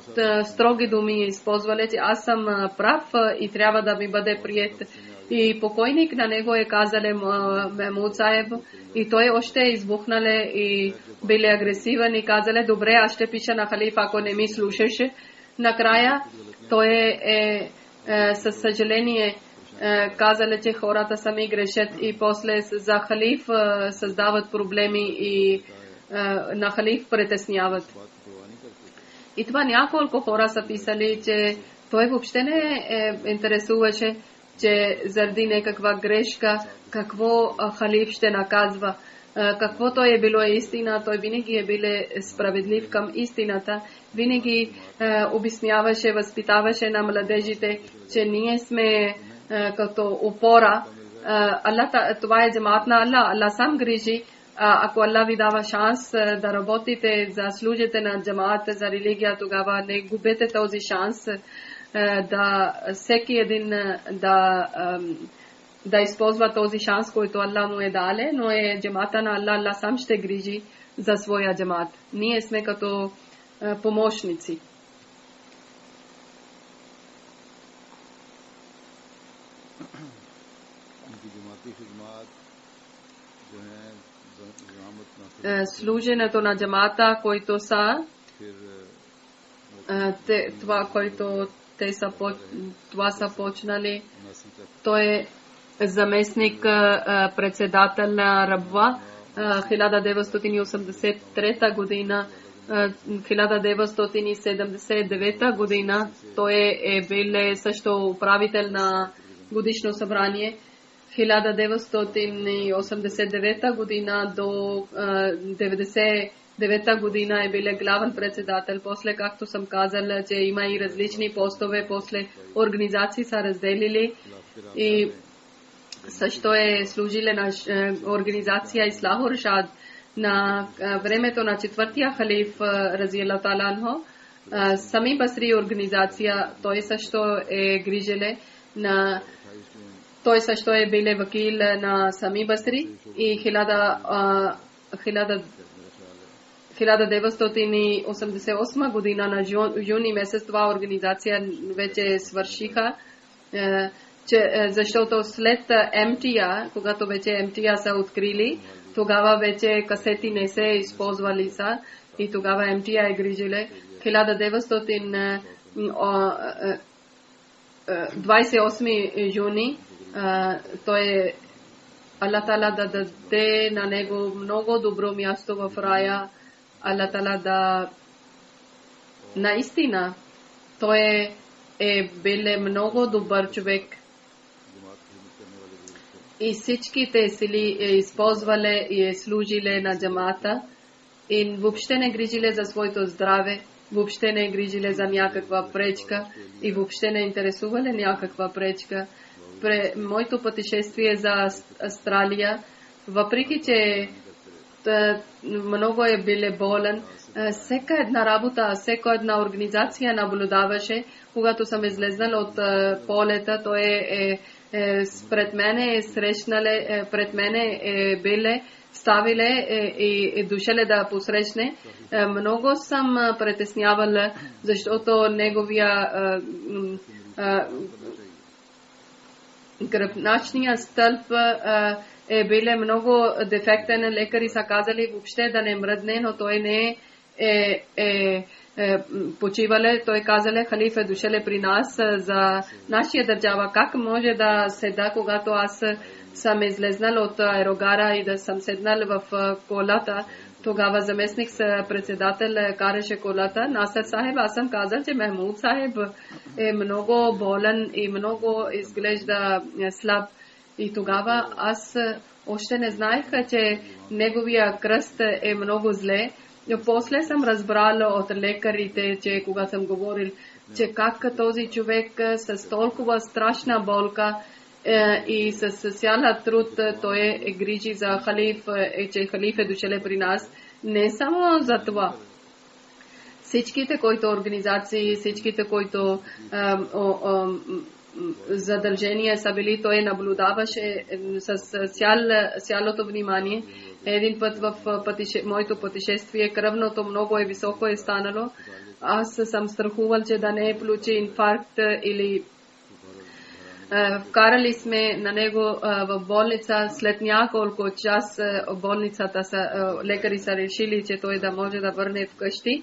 строги думи използвали, че аз съм прав и трябва да ми бъде прият. И покойник на него е казале Махмуд Сахеб, и той още е избухнале и били агресивен и казале, добре, аз ще пиша на халиф, ако не ми слушаше. Накрая той със съжаление казале, че хората сами грешат и после за халиф създават проблеми и на халиф притесняват. И това няколко хора са писали, че той въобще не интересуваше, че заради някаква грешка, какво халиф ще наказва. Каквото е било истина, той винаги е бил справедлив към истината. Винаги обясняваше, възпитаваше на младежите, че ние сме като опора. Това е джамаат на Аллах. Аллах сам грижи. Ако Аллах ви дава шанс да работите, за служите на джамаат, за религия, тогава не губете този шанс да всеки един да използва този шанс, който Аллах му е дале, но е джамаата на Аллах. Аллах сам ще грижи за своя джамаат. Ние сме като помощници. Служенето на джамаата, които са това, което те са почнали. Той е заместник председател на Рабва 1983 година. 1979 година той е бил също управител на годишно събрание. 1989 година до 1999 година е бил главен председател. После, както съм казал, че има и различни постове, после организации са разделили и също е служиле на организация Ислаху Рашад на времето на четвъртия халиф Разиаллаху таала анху. Сами Басри организация, той също е грижеле на той също е бил вакил на Сами Басри и 1988 година на юни месец това организация вече свършиха, защото след МТА, когато вече МТА са открили, тогава вече касети не се използвали са и тогава МТА е грижили. 1928 юни той Аллах Таала да даде на него много добро място в рая. Аллах Таала да наистина той е бил много добър човек и всичките сили използвали и служиле на джамата и въобще не грижиле за своето здраве, въобще не грижиле за някаква пречка и въобще не интересували някаква пречка. Моето пътешествие за Австралия, въпреки че много е бил болен, всяка една работа, всяка една организация наблюдаваше. Когато съм излезнал от полета, той пред мене срещнале, пред мене биле, ставиле и дошеле да посрещне. Много съм притеснявала, защото неговия гръбначния стълб е бил много дефектен. Лекари са казали въобще да не мръдне, но той не е почивале. Той казале, халиф е дошеле при нас за нашия държава. Как може да седа, когато аз съм излезнал от аерогара и да съм седнал в колата? Тогава заместник председател караше колата. Насър Сахеб, аз съм казал, че Мехмуд Сахеб е много болен и много изглежда слаб. И тогава аз още не знаех, че неговия кръст е много зле. После съм разбрал от лекарите, че когато съм говорил, че как този човек с толкова страшна болка и с цяла труд той е грижи за халиф, че халиф е дошел при нас. Не само за това. Всичките, които организации, всичките, които задължения са били, той наблюдаваше с цялото внимание. Един път в моето пътешествие кръвното много високо е станало. Аз съм страхувал, че да не получи инфаркт или вкарали сме на него в болница. След няколко час болницата лекари са решили, че той да може да върне вкъщи.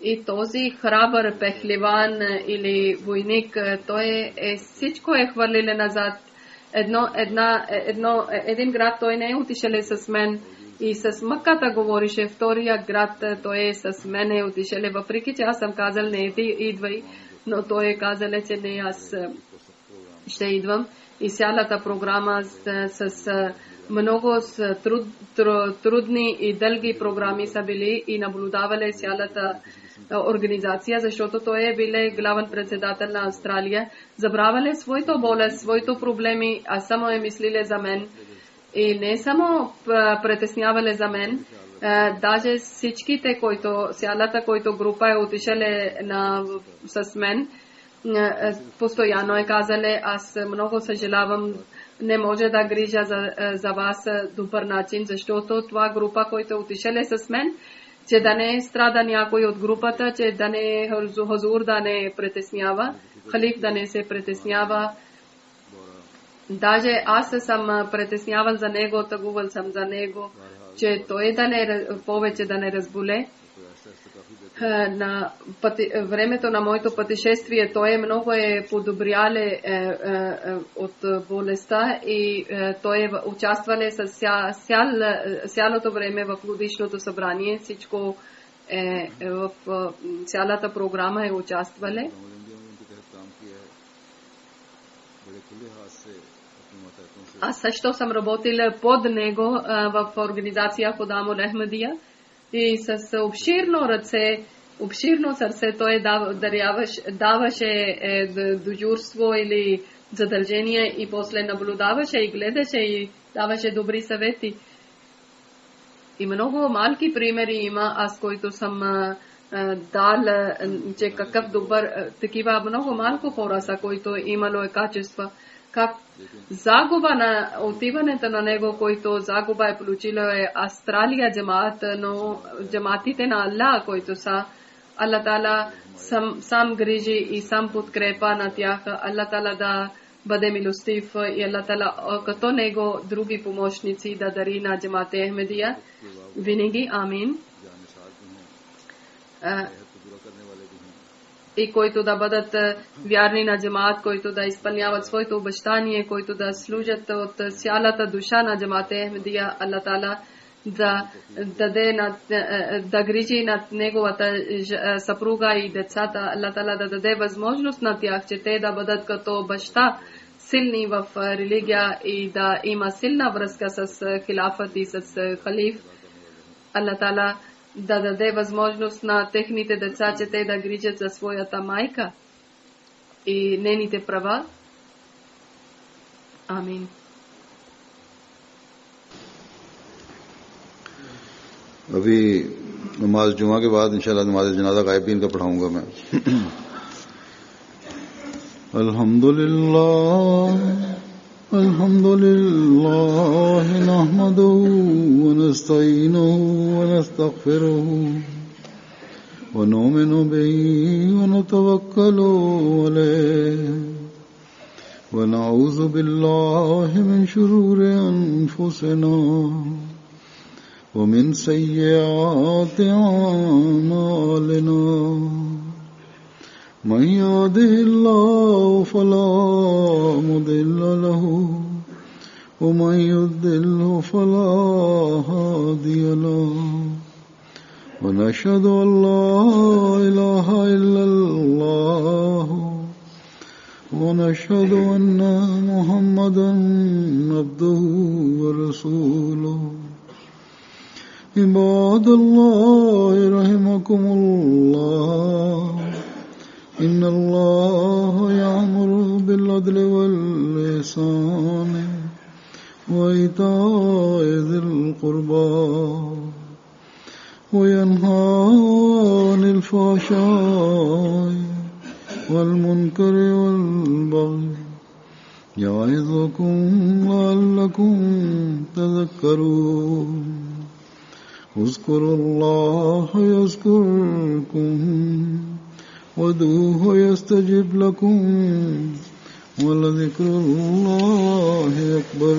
И този храбър пехливан или войник, той всичко е хвърлил назад. Един град той не е отишъл с мен и с мъката говорише. Втория град той е с мен е отишъл. Въпреки че аз съм казал не идвай, но той е казал, че не аз ще идвам. И цялата програма с много трудни и дълги програми са били и наблюдавали цялата организация, защото той е бил главен председател на Австралия. Забравяли своето болест, своите проблеми, а само е мислили за мен. И не само притеснявали за мен, даже всичките, цялата който група е отишли с мен, постоянно е казали, аз много съжалявам, не може да грижа за вас добър начин, защото това група, който е отишли с мен, че да не страда някой от групата, че да не хазур да не притеснява, халиф да не се притеснява. Даже аз съм притеснявал за него, тъгувал съм за него, че той да не повече да не разболе. на времето на моето пътешествие, той много подобряле от болестта и той участвале с цялото време в годишното събрание. Всичко в цялата програма участвале. Аз също съм работила под него в организация Ходамул Ахмадия и с обширно сърце той даваше дежурство или задължение и после наблюдаваше и гледаше и даваше добри съвети. И много малки примери има, аз които съм дал, че какъв добър, такива много малко хора са, които имало качества. Как загуба на отиването на него, който загуба получило Австралия джамаат, но джамаатите на Аллах, които са Аллах Тала сам грижи и сам подкрепа на тях. Аллах Тала да бъде милостив и Аллах Тала като него други помощници да дари на джамаат Ахмедия. Винаги амин. И които да бъдат вярни на джамаат, които да изпълняват своето обещание, които да служат от цялата душа на джамаат Ахмедия. Аллах Тала да грижи над неговата съпруга и децата. Аллах Тала да даде възможност на тях, че те да бъдат като баща силни в религия и да има силна връзка с хилафът и с халиф. Аллах Тала да даде възможност на техните деца, че те да грижат за своята майка и нейните права. Амин. अभी नमाज जुमा के बाद इंशाल्लाह नमाज जनाजा गायबीन का पढ़ाऊंगा मैं। अल्हम्दुलिल्लाह नहमदुहु व नस्तईनुहु व नस्तगफिरुहु व नुमिनु बिही व नतवक्कलु अलैहि व नऊज़ु बिल्लाहि मिन शुरूरि अनफुसिना ومن سيئات أعمالنا من يهده الله فلا مضل له ومن يضلل فلا هادي له ونشهد أن لا إله إلا الله ونشهد أن محمدا عبده ورسوله عباد الله رحمكم الله إن الله يأمر بالعدل والإحسان وإيتاء ذي القربى وينهى عن الفحشاء والمنكر والبغي يعظكم لعلكم تذكرون اذكروا الله يذكركم وادعوه يستجب لكم ولذكر الله أكبر